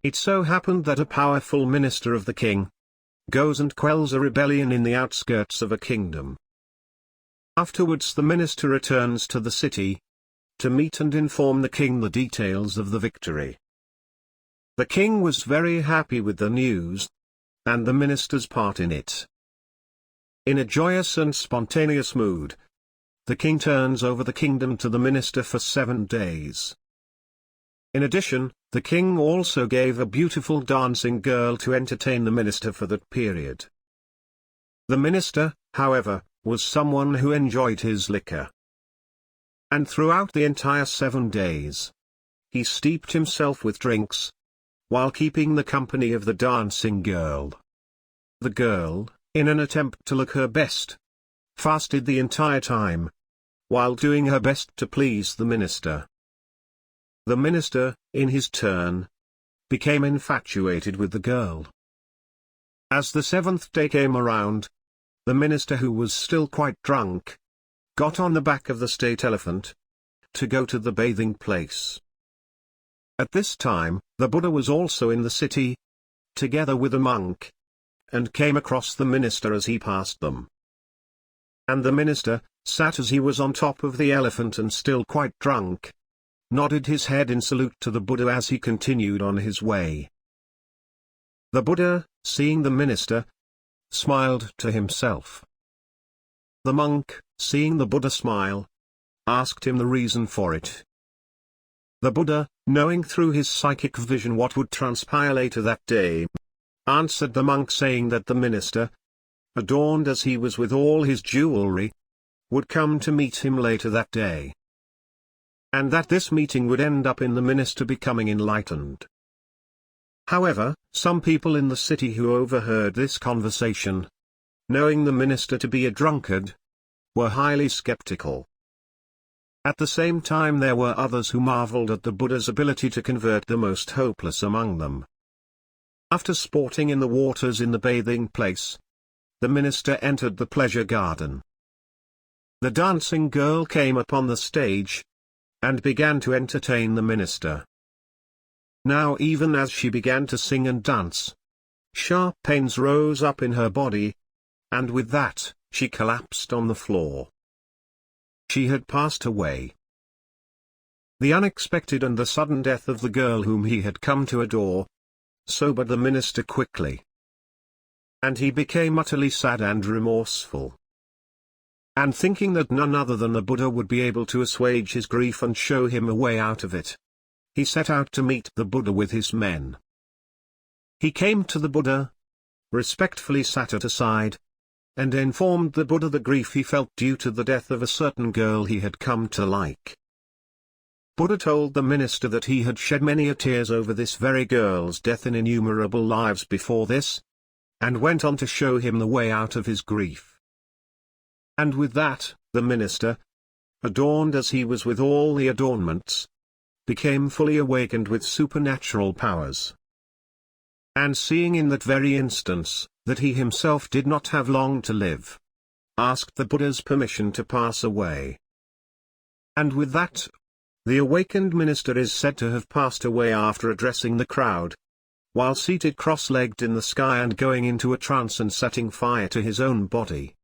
It so happened that a powerful minister of the king goes and quells a rebellion in the outskirts of a kingdom. Afterwards the minister returns to the city to meet and inform the king the details of the victory. The king was very happy with the news, and the minister's part in it. In a joyous and spontaneous mood, the king turns over the kingdom to the minister for 7 days. In addition, the king also gave a beautiful dancing girl to entertain the minister for that period. The minister, however, was someone who enjoyed his liquor. And throughout the entire 7 days, he steeped himself with drinks, while keeping the company of the dancing girl. The girl, in an attempt to look her best, fasted the entire time, while doing her best to please the minister. The minister, in his turn, became infatuated with the girl. As the 7th day came around, the minister, who was still quite drunk, got on the back of the state elephant to go to the bathing place. At this time, the Buddha was also in the city, together with a monk, and came across the minister as he passed them. And the minister sat as he was on top of the elephant and still quite drunk, nodded his head in salute to the Buddha as he continued on his way. The Buddha, seeing the minister, smiled to himself. The monk, seeing the Buddha smile, asked him the reason for it. The Buddha, knowing through his psychic vision what would transpire later that day, answered the monk saying that the minister, adorned as he was with all his jewelry, would come to meet him later that day, and that this meeting would end up in the minister becoming enlightened. However, some people in the city who overheard this conversation, knowing the minister to be a drunkard, were highly skeptical. At the same time there were others who marveled at the Buddha's ability to convert the most hopeless among them. After sporting in the waters in the bathing place, the minister entered the pleasure garden. The dancing girl came upon the stage, and began to entertain the minister. Now even as she began to sing and dance, sharp pains rose up in her body, and with that, she collapsed on the floor. She had passed away. The unexpected and the sudden death of the girl whom he had come to adore sobered the minister quickly, and he became utterly sad and remorseful. And thinking that none other than the Buddha would be able to assuage his grief and show him a way out of it, he set out to meet the Buddha with his men. He came to the Buddha, respectfully sat at a side, and informed the Buddha the grief he felt due to the death of a certain girl he had come to like. Buddha told the minister that he had shed many a tears over this very girl's death in innumerable lives before this, and went on to show him the way out of his grief. And with that, the minister, adorned as he was with all the adornments, became fully awakened with supernatural powers. And seeing in that very instance, that he himself did not have long to live, asked the Buddha's permission to pass away. And with that, the awakened minister is said to have passed away after addressing the crowd, while seated cross-legged in the sky and going into a trance and setting fire to his own body.